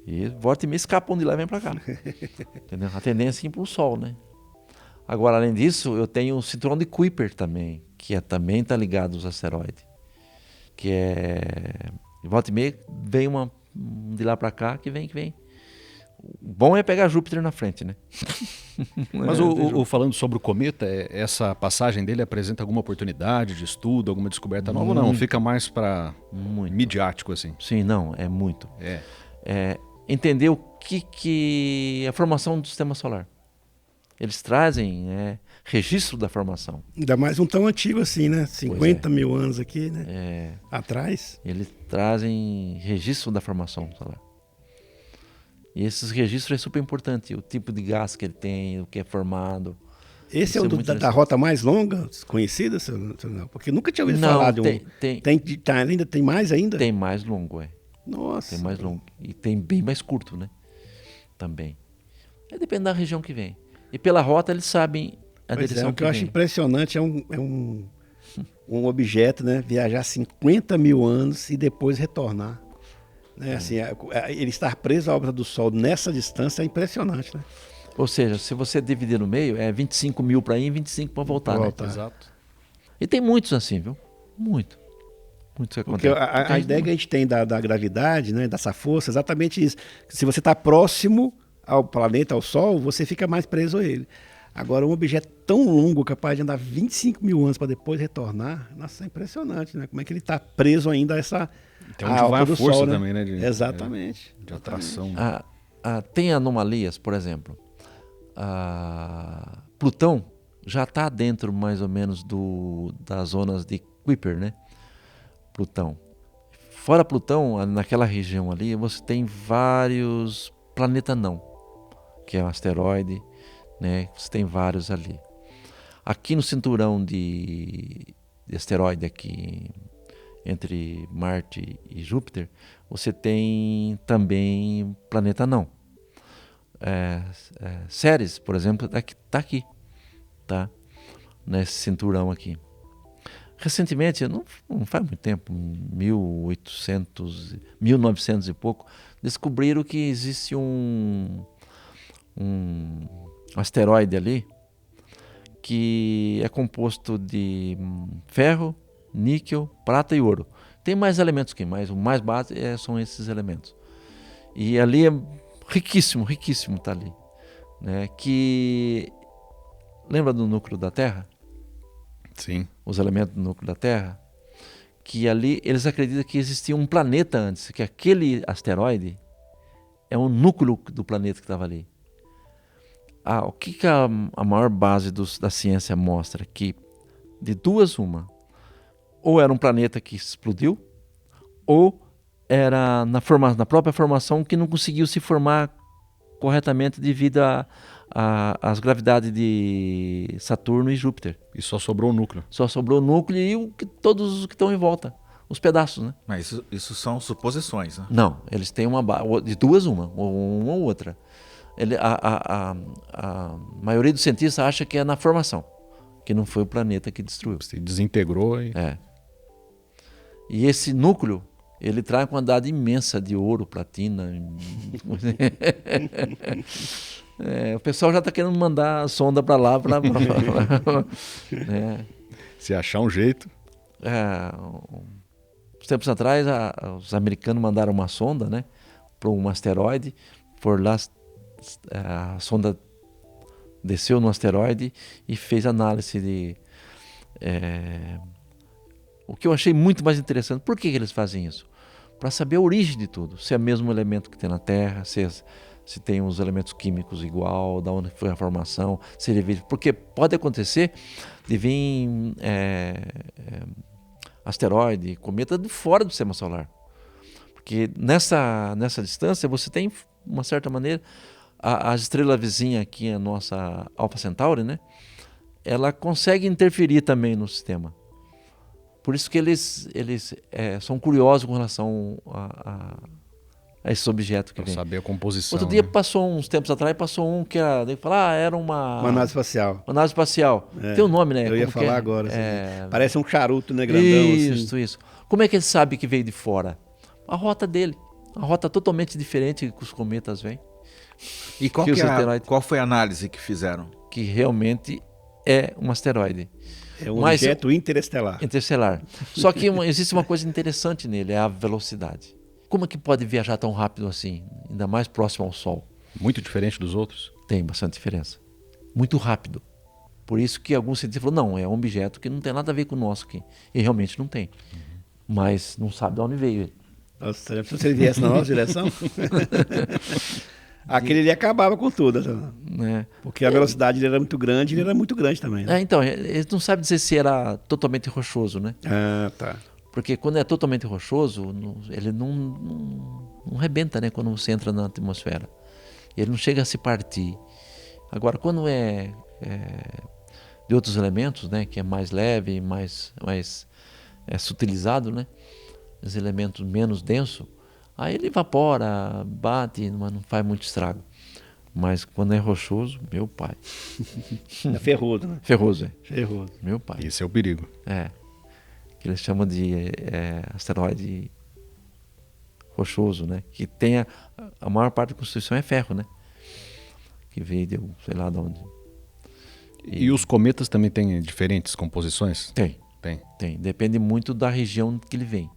E volta e meia escapam de lá e vem para cá. Entendeu? A tendência é ir para o Sol, né? Agora, além disso, eu tenho um cinturão de Kuiper também, que também está ligado aos asteroides. Que volta e meia vem uma de lá para cá, que vem. O bom é pegar Júpiter na frente, né? Mas falando sobre o cometa, essa passagem dele apresenta alguma oportunidade de estudo, alguma descoberta nova ou não? Fica mais para midiático, assim? Sim, não, é muito. Entender o que a formação do sistema solar. Eles trazem registro da formação. Ainda mais um tão antigo assim, né? 50 mil anos aqui, né? Atrás. Eles trazem registro da formação solar. E esses registros é super importante. O tipo de gás que ele tem, o que é formado. Esse é o da rota mais longa conhecida, não? Porque nunca tinha ouvido falar de um... Ainda tem mais ainda? Tem mais longo, Nossa. Tem mais longo. E tem bem mais curto, né? Também. Depende da região que vem. E pela rota eles sabem a direção que eu acho impressionante é um objeto, né, viajar 50 mil anos e depois retornar. Né? Assim, ele estar preso à órbita do Sol nessa distância é impressionante. Né? Ou seja, se você dividir no meio, é 25 mil para ir e 25 para voltar. Né? Exato. E tem muitos assim, viu? Muito que acontece. Porque a ideia que a gente tem da gravidade, né, dessa força, é exatamente isso. Se você está próximo ao planeta, ao Sol, você fica mais preso a ele. Agora, um objeto tão longo, capaz de andar 25 mil anos para depois retornar, nossa, é impressionante, né? Como é que ele está preso ainda a essa... Tem onde vai a força Sol, também, né? Exatamente. De atração. Né? Tem anomalias, por exemplo. Plutão já está dentro, mais ou menos, das zonas de Kuiper, né? Plutão. Fora Plutão, naquela região ali, você tem vários planetas não, que é um asteroide, né? Você tem vários ali. Aqui no cinturão de asteroide aqui entre Marte e Júpiter, você tem também planeta não. Ceres, por exemplo, está aqui, tá? Nesse cinturão aqui. Recentemente, não faz muito tempo, 1900 e pouco, descobriram que existe um asteroide ali que é composto de ferro, níquel, prata e ouro. Tem mais elementos que mais, o mais básico são esses elementos. E ali é riquíssimo tá ali. Né? Que lembra do núcleo da Terra? Sim. Os elementos do núcleo da Terra? Que ali eles acreditam que existia um planeta antes, que aquele asteroide é um núcleo do planeta que estava ali. O que a maior base da ciência mostra? Que de duas uma, ou era um planeta que explodiu, ou era na própria formação que não conseguiu se formar corretamente devido às gravidades de Saturno e Júpiter. E só sobrou o núcleo. Só sobrou o núcleo e todos os que estão em volta, os pedaços, né? Mas isso são suposições, né? Não, eles têm uma base, de duas uma ou outra. A maioria dos cientistas acha que é na formação, que não foi o planeta que destruiu. Se desintegrou e... E esse núcleo, ele traz uma quantidade imensa de ouro, platina. O pessoal já está querendo mandar a sonda para lá. Se achar um jeito. Uns tempos atrás, os americanos mandaram uma sonda, né, para um asteroide. Por lá, a sonda desceu no asteroide e fez análise de... O que eu achei muito mais interessante, por que eles fazem isso? Para saber a origem de tudo, se é o mesmo elemento que tem na Terra, se tem os elementos químicos igual, da onde foi a formação, se ele veio, porque pode acontecer de vir asteroide, cometa de fora do sistema solar, porque nessa distância você tem, de uma certa maneira, a estrela vizinha aqui, a nossa Alpha Centauri, né? Ela consegue interferir também no sistema. Por isso que eles são curiosos com relação a esse objeto que vem. Para saber a composição. Outro dia uns tempos atrás, passou um que era uma nave espacial. Uma nave espacial. Tem um nome, né? Eu ia falar agora. Parece um charuto, né? Grandão. Isso. Como é que ele sabe que veio de fora? A rota dele. A rota totalmente diferente que os cometas vêm. E qual foi a análise que fizeram? Que realmente é um asteroide. É um objeto interestelar. Só que existe uma coisa interessante nele, é a velocidade. Como é que pode viajar tão rápido assim, ainda mais próximo ao Sol? Muito diferente dos outros? Tem bastante diferença. Muito rápido. Por isso que alguns cientistas falaram, não, é um objeto que não tem nada a ver com o nosso aqui. E realmente não tem. Mas não sabe de onde veio ele. Nossa, se ele viesse na nossa direção... Aquele ali acabava com tudo. Porque a velocidade dele era muito grande e ele era muito grande também. Né? Então, eles não sabem dizer se era totalmente rochoso, né? Tá. Porque quando é totalmente rochoso, ele não rebenta, né? Quando você entra na atmosfera. Ele não chega a se partir. Agora, quando é de outros elementos, né? Que é mais leve, mais sutilizado, né? Os elementos menos densos, aí ele evapora, bate, mas não faz muito estrago. Mas quando é rochoso, meu pai. É ferroso, né? Ferroso, é. Ferroso. Meu pai. Esse é o perigo. É. Que eles chamam de asteroide rochoso, né? Que tem a maior parte da constituição é ferro, né? Que veio de sei lá de onde. E os cometas também têm diferentes composições? Tem. Tem. Depende muito da região que ele vem.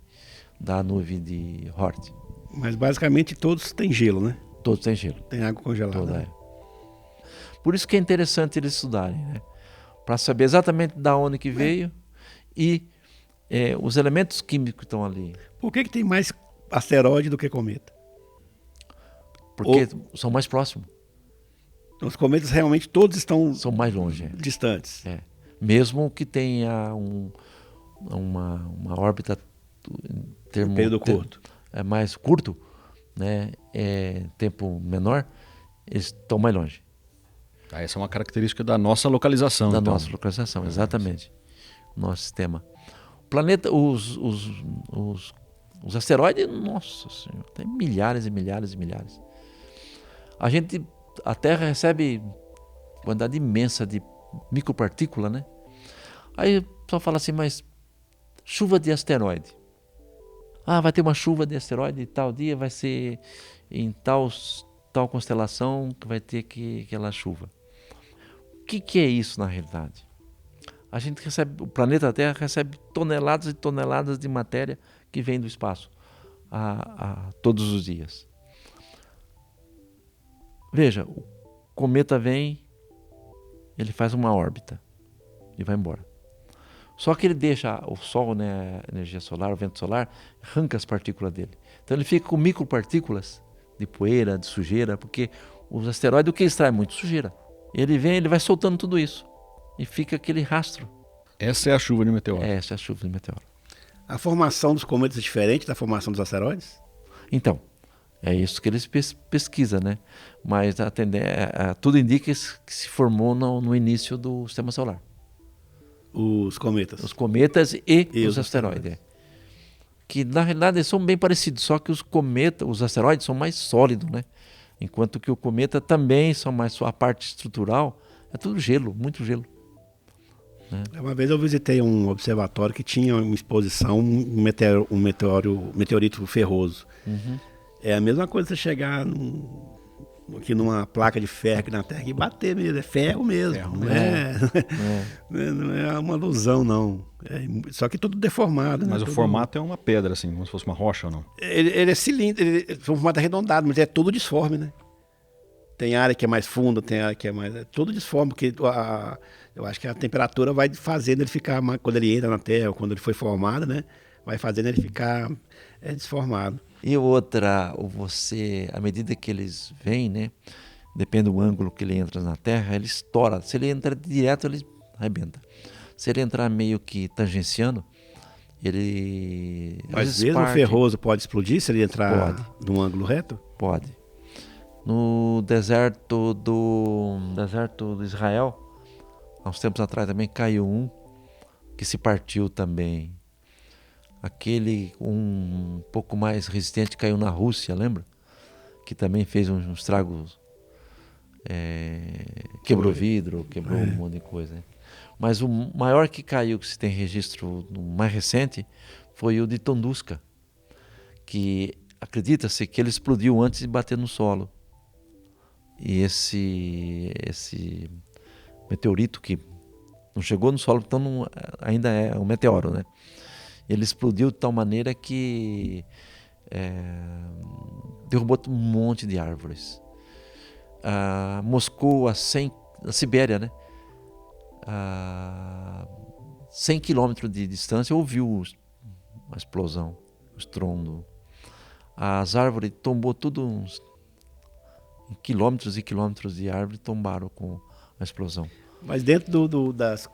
Da nuvem de Oort. Mas basicamente todos têm gelo, né? Todos têm gelo. Tem água congelada. Toda né? Por isso que é interessante eles estudarem, né? Para saber exatamente da onde que veio e os elementos químicos que estão ali. Por que tem mais asteroide do que cometa? Porque são mais próximos, Os cometas realmente todos estão são mais longe. distantes. Mesmo que tenha uma órbita em Período curto. mais curto, né? Tempo menor, eles estão mais longe. Essa é uma característica da nossa localização. Da então. nossa localização, exatamente. Nosso sistema. O planeta, os asteroides, nossa senhora, tem milhares e milhares e milhares. A Terra recebe quantidade imensa de micropartícula, né? Aí o pessoal fala assim, mas chuva de asteroide. Vai ter uma chuva de asteroide tal dia, vai ser em tal constelação que vai ter aquela chuva. O que é isso na realidade? O planeta Terra recebe toneladas e toneladas de matéria que vem do espaço todos os dias. Veja, o cometa vem, ele faz uma órbita e vai embora. Só que ele deixa o Sol, né, a energia solar, o vento solar, arranca as partículas dele. Então ele fica com micropartículas de poeira, de sujeira, porque os asteroides, o que extrai? Muito sujeira. Ele vem, ele vai soltando tudo isso e fica aquele rastro. Essa é a chuva de meteoro. Essa é a chuva de meteoro. A formação dos cometas é diferente da formação dos asteroides? Então, é isso que eles pesquisam, né? Mas tudo indica que se formou no início do sistema solar. Os cometas. Os cometas e os asteroides. Que na realidade são bem parecidos, só que os asteroides são mais sólidos, né? Enquanto que o cometa também são mais, a parte estrutural é tudo gelo, muito gelo. Né? Uma vez eu visitei um observatório que tinha uma exposição, um meteorito ferroso. Uhum. É a mesma coisa você chegar aqui numa placa de ferro aqui na Terra e bater mesmo, é ferro mesmo. Não é uma ilusão, não. Só que tudo deformado. Mas né? o formato é uma pedra, assim, como se fosse uma rocha ou não? Ele é cilíndrico, ele é um formato arredondado, mas é todo disforme, né? Tem área que é mais funda, tem área que é mais... É todo disforme, porque eu acho que a temperatura vai fazendo ele ficar... Quando ele entra na Terra, ou quando ele foi formado, né? Vai fazendo ele ficar desformado. E outra, à medida que eles vêm, né? Depende do ângulo que ele entra na Terra, ele estoura. Se ele entra direto, ele arrebenta. Se ele entrar meio que tangenciando, ele... Mas mesmo o ferroso pode explodir se ele entrar num ângulo reto? Pode. No deserto do Israel, há uns tempos atrás também caiu um que se partiu também. Aquele um pouco mais resistente caiu na Rússia, lembra? Que também fez uns estragos, quebrou vidro, quebrou um monte de coisa. Né? Mas o maior que caiu, que se tem registro mais recente, foi o de Tunguska, que acredita-se que ele explodiu antes de bater no solo. E esse meteorito que não chegou no solo, então ainda é um meteoro, né? Ele explodiu de tal maneira que derrubou um monte de árvores. Moscou, a Sibéria, né? 100 quilômetros de distância, ouviu a explosão, o estrondo. As árvores tombou tudo quilômetros e quilômetros de árvore tombaram com a explosão. Mas dentro das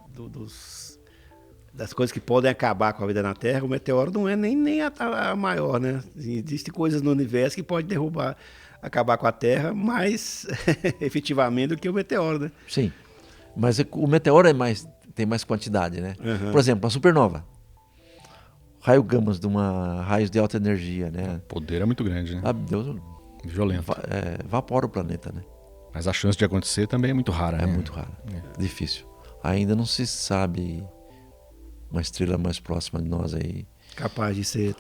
coisas que podem acabar com a vida na Terra, o meteoro não é nem a maior, né? Existem coisas no universo que podem acabar com a Terra mais efetivamente do que o meteoro, né? Sim, mas o meteoro tem mais quantidade, né? Uhum. Por exemplo, a supernova. Raio gamas de raios de alta energia, né? O poder é muito grande, né? Deus Violento. evapora o planeta, né? Mas a chance de acontecer também é muito rara, É né? muito raro, difícil. Ainda não se sabe uma estrela mais próxima de nós aí. Capaz de ser.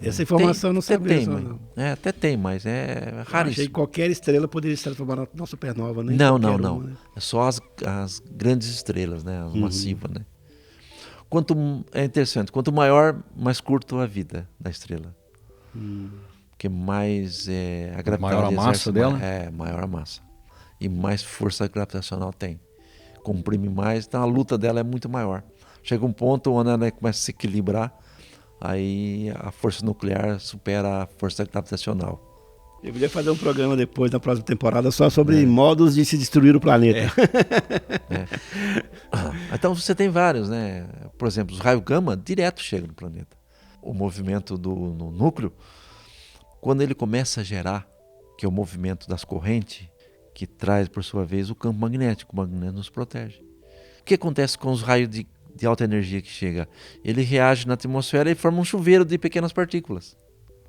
Essa informação eu não sabia. Não. Até tem, mas é Eu achei raríssimo. que qualquer estrela poderia se transformar numa supernova, né? Não. Uma, né? É só as grandes estrelas, né? As massivas, né? É interessante, quanto maior, mais curto a vida da estrela. Porque mais a gravidade Maior a massa exerce dela? Maior a massa. E mais força gravitacional tem. Comprime mais, então a luta dela é muito maior. Chega um ponto onde ela começa a se equilibrar, aí a força nuclear supera a força gravitacional. Eu podia fazer um programa depois, na próxima temporada, só sobre modos de se destruir o planeta. Então você tem vários, né? Por exemplo, os raios gama direto chegam no planeta. O movimento no núcleo, quando ele começa a gerar, que é o movimento das correntes, que traz, por sua vez, o campo magnético. O magneto nos protege. O que acontece com os raios de alta energia que chega? Ele reage na atmosfera e forma um chuveiro de pequenas partículas.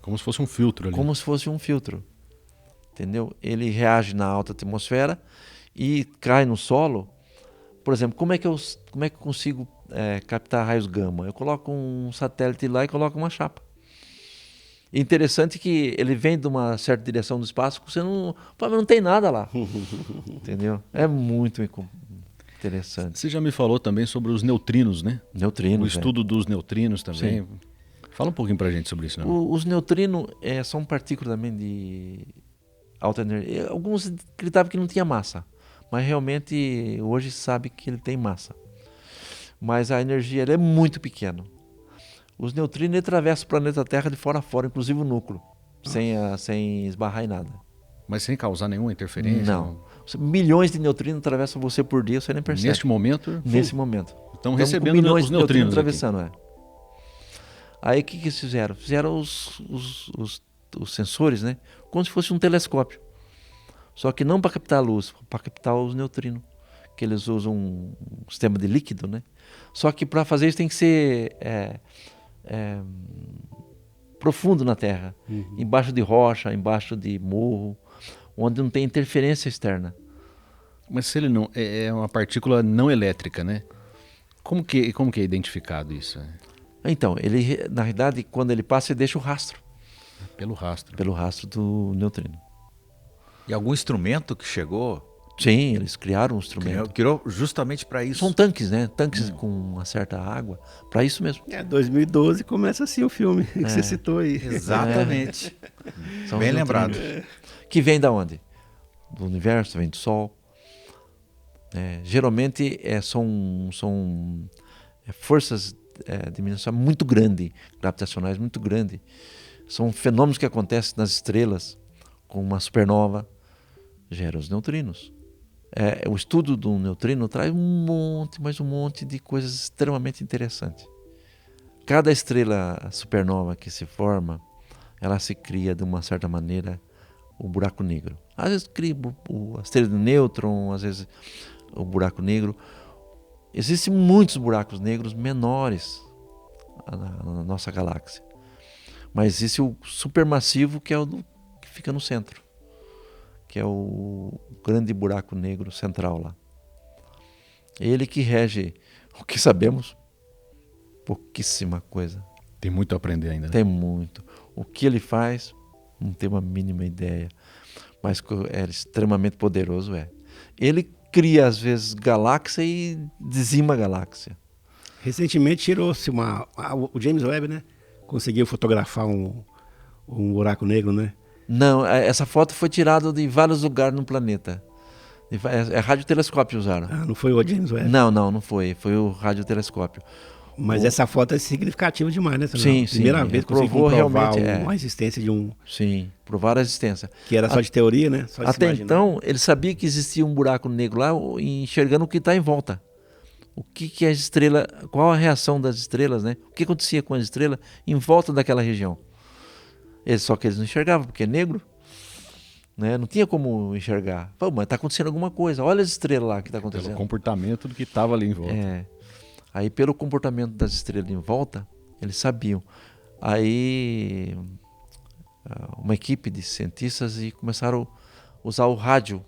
Como se fosse um filtro ali. Como se fosse um filtro. Entendeu? Ele reage na alta atmosfera e cai no solo. Por exemplo, como é que eu consigo captar raios gama? Eu coloco um satélite lá e coloco uma chapa. Interessante que ele vem de uma certa direção do espaço, você não tem nada lá. Entendeu? É muito interessante. Você já me falou também sobre os neutrinos, né? Neutrinos. O estudo dos neutrinos também. Sim. Fala um pouquinho pra gente sobre isso, né? Os neutrinos são partículas também de alta energia. Alguns acreditavam que não tinha massa, mas realmente hoje se sabe que ele tem massa. Mas a energia é muito pequena. Os neutrinos atravessam o planeta Terra de fora a fora, inclusive o núcleo, sem esbarrar em nada. Mas sem causar nenhuma interferência? Não. Milhões de neutrinos atravessam você por dia, você nem percebe. Neste momento? Nesse momento. Estão recebendo milhões os de neutrinos neutrinos atravessando. Aí o que eles fizeram? Fizeram os sensores, né? Como se fosse um telescópio. Só que não para captar a luz, para captar os neutrinos. Que eles usam um sistema de líquido, né? Só que para fazer isso tem que ser profundo na Terra. Embaixo de rocha, embaixo de morro, onde não tem interferência externa. Mas se ele não é uma partícula não elétrica, né? Como que é identificado isso? Então, ele, na realidade, quando ele passa, ele deixa o rastro. Pelo rastro. Pelo rastro do neutrino. E algum instrumento que chegou? Sim, eles criaram um instrumento. Criou justamente para isso. São tanques, né? Tanques com uma certa água. Para isso mesmo. 2012 começa assim o filme que você citou aí. Exatamente. São Bem os lembrado. neutrinos. Que vem da onde? Do universo, vem do Sol. Geralmente são forças de dimensão muito grande, gravitacionais muito grande. São fenômenos que acontecem nas estrelas, com uma supernova, gera os neutrinos. O estudo do neutrino traz mais um monte de coisas extremamente interessantes. Cada estrela supernova que se forma, ela se cria de uma certa maneira o buraco negro. Às vezes cria a estrela de nêutron, às vezes o buraco negro. Existem muitos buracos negros menores na nossa galáxia. Mas existe o supermassivo, que é o que fica no centro, que é o grande buraco negro central lá. Ele que rege, o que sabemos, pouquíssima coisa. Tem muito a aprender ainda, né? Tem muito. O que ele faz, não tem uma mínima ideia. Mas é extremamente poderoso, Ele cria, às vezes, galáxia e dizima a galáxia. Recentemente tirou-se o James Webb, né? Conseguiu fotografar um buraco negro, né? Não, essa foto foi tirada de vários lugares no planeta. Radiotelescópio usaram. Não foi o James Webb? Não foi. Foi o radiotelescópio. Mas essa foto é significativa demais, né? Sim, Primeira vez que conseguiu comprovar uma existência de um... Sim, provaram a existência. Que era só de teoria, né? Só de até então, ele sabia que existia um buraco negro lá, enxergando o que está em volta. O que é a estrela, qual a reação das estrelas, né? O que acontecia com as estrelas em volta daquela região. Só que eles não enxergavam, porque é negro. Né? Não tinha como enxergar. Pô, mas está acontecendo alguma coisa. Olha as estrelas lá que está acontecendo. Pelo comportamento do que estava ali em volta. Aí, pelo comportamento das estrelas em volta, eles sabiam. Aí, uma equipe de cientistas começaram a usar o rádio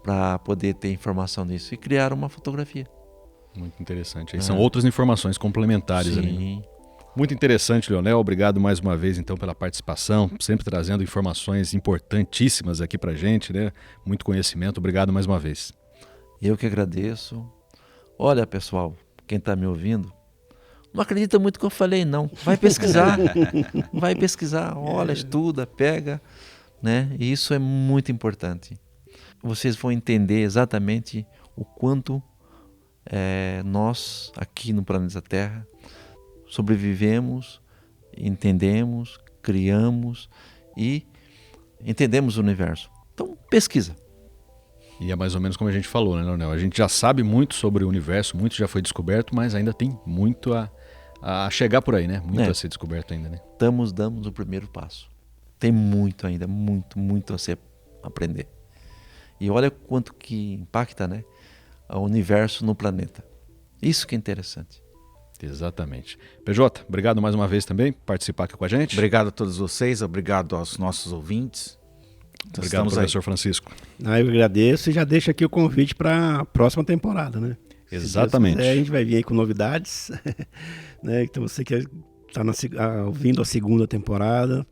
para poder ter informação disso e criar uma fotografia. Muito interessante. Aí são outras informações complementares ali. Sim. Muito interessante, Leonel. Obrigado mais uma vez, então, pela participação, sempre trazendo informações importantíssimas aqui pra gente, né? Muito conhecimento. Obrigado mais uma vez. Eu que agradeço. Olha, pessoal, quem está me ouvindo, não acredita muito no que eu falei, não. Vai pesquisar. Vai pesquisar. Olha, estuda, pega, né? E isso é muito importante. Vocês vão entender exatamente o quanto nós, aqui no planeta Terra, sobrevivemos, entendemos, criamos e entendemos o universo. Então, pesquisa. E é mais ou menos como a gente falou, né, Leonel? A gente já sabe muito sobre o universo, muito já foi descoberto, mas ainda tem muito a chegar por aí, né? Muito a ser descoberto ainda, né? Estamos dando o primeiro passo. Tem muito ainda, muito a se aprender. E olha quanto que impacta, né, o universo no planeta. Isso que é interessante. Exatamente. PJ, obrigado mais uma vez também por participar aqui com a gente. Obrigado a todos vocês, obrigado aos nossos ouvintes. Obrigado, professor Francisco. Eu agradeço e já deixo aqui o convite para a próxima temporada, né? Exatamente. A gente vai vir aí com novidades, né? Então você que está ouvindo a segunda temporada,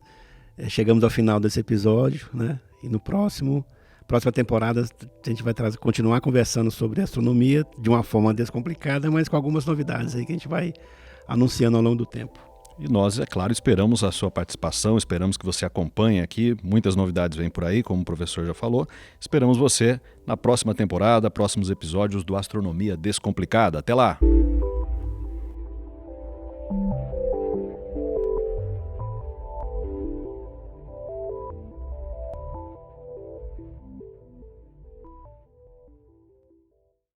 chegamos ao final desse episódio, né? E no próxima temporada a gente vai continuar conversando sobre astronomia de uma forma descomplicada, mas com algumas novidades aí que a gente vai anunciando ao longo do tempo. E nós, é claro, esperamos a sua participação, esperamos que você acompanhe aqui. Muitas novidades vêm por aí, como o professor já falou. Esperamos você na próxima temporada, próximos episódios do Astronomia Descomplicada. Até lá!